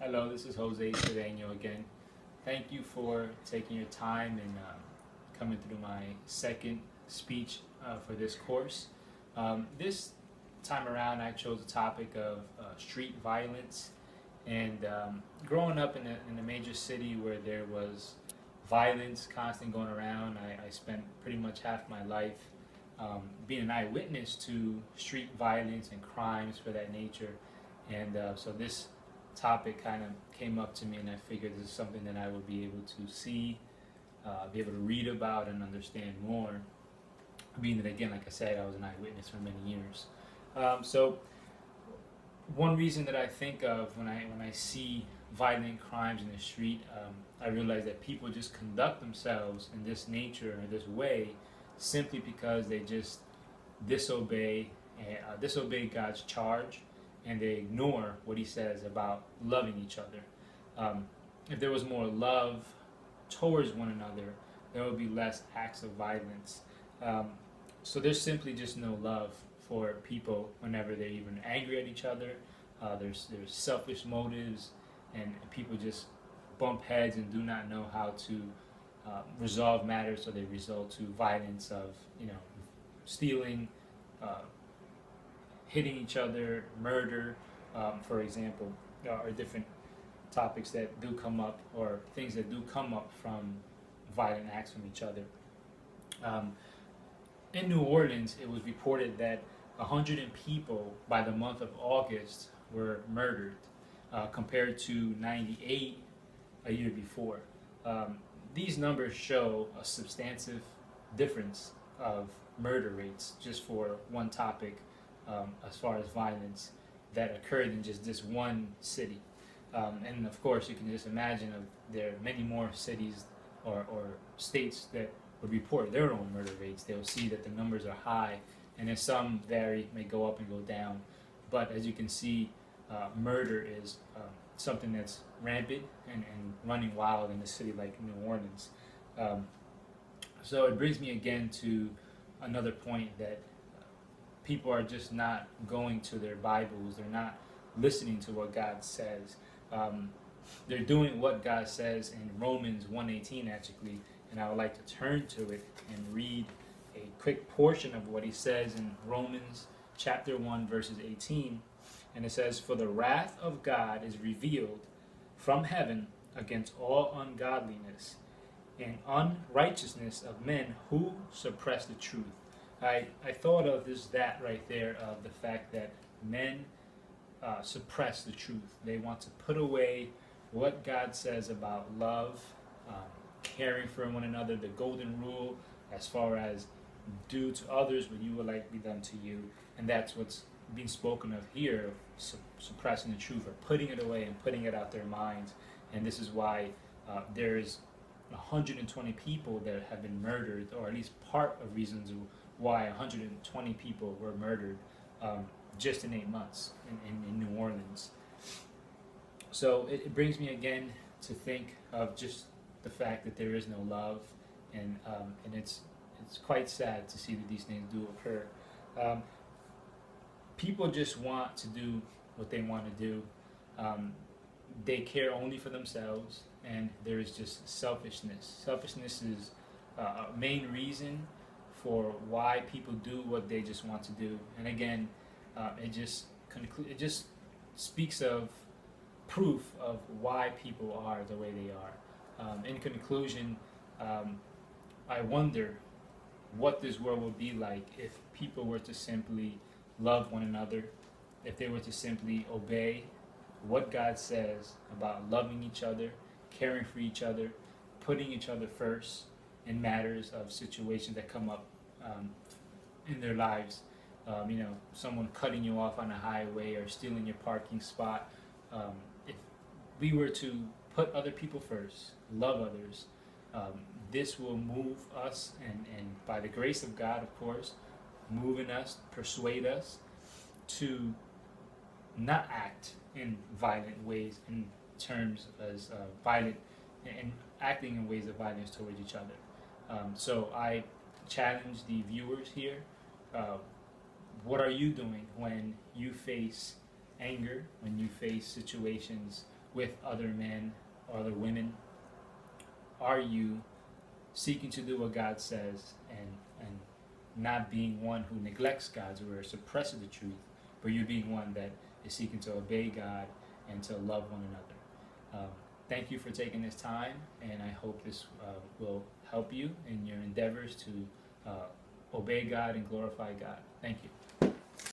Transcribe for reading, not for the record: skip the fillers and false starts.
Hello, this is Jose Cedeno again. Thank you for taking your time and coming through my second speech for this course. This time around, I chose a topic of street violence. And growing up in a major city where there was violence constantly going around, I spent pretty much half my life being an eyewitness to street violence and crimes for that nature. And so this topic kind of came up to me, and I figured this is something that I would be able to see, be able to read about and understand more. Being that, again, like I said, I was an eyewitness for many years. So one reason that I think of when I see violent crimes in the street, I realize that people just conduct themselves in this nature or this way simply because they just disobey God's charge, and they ignore what He says about loving each other. If there was more love towards one another, there would be less acts of violence. So there's simply just no love for people whenever they're even angry at each other. There's selfish motives, and people just bump heads and do not know how to resolve matters, so they result to violence of, stealing, hitting each other, murder, for example, are different topics that do come up, or things that do come up from violent acts from each other. In New Orleans, it was reported that 100 people by the month of August were murdered, compared to 98 a year before. These numbers show a substantive difference of murder rates just for one topic, as far as violence that occurred in just this one city. And of course, you can just imagine there are many more cities or states that would report their own murder rates. They'll see that the numbers are high, and then some vary, may go up and go down. But as you can see, murder is something that's rampant and running wild in a city like New Orleans. So it brings me again to another point that people are just not going to their Bibles. They're not listening to what God says. They're doing what God says in Romans 1:18, actually, and I would like to turn to it and read a quick portion of what he says in Romans chapter 1, verses 18. And it says, "For the wrath of God is revealed from heaven against all ungodliness and unrighteousness of men who suppress the truth." I thought of that right there, of the fact that men suppress the truth. They want to put away what God says about love, caring for one another, the golden rule as far as do to others what you would like to be done to you. And that's what's being spoken of here, suppressing the truth, or putting it away and putting it out their minds. And this is why there's 120 people that have been murdered, or at least part of reasons why 120 people were murdered just in 8 months in New Orleans. So it brings me again to think of just the fact that there is no love, and it's quite sad to see that these things do occur. People just want to do what they want to do. They care only for themselves, and there is just selfishness. Selfishness is a main reason for why people do what they just want to do. And again, it just speaks of proof of why people are the way they are. In conclusion, I wonder what this world would be like if people were to simply love one another, if they were to simply obey what God says about loving each other, caring for each other, putting each other first in matters of situations that come up in their lives. Someone cutting you off on a highway or stealing your parking spot. If we were to put other people first, love others, this will move us, and by the grace of God, of course, moving us, persuade us to not act in violent ways, in terms as violent, and acting in ways of violence towards each other. So I challenge the viewers here. What are you doing when you face anger, when you face situations with other men or other women? Are you seeking to do what God says and not being one who neglects God's word, or suppresses the truth, but you being one that is seeking to obey God and to love one another? Thank you for taking this time, and I hope this will help you in your endeavors to obey God and glorify God. Thank you.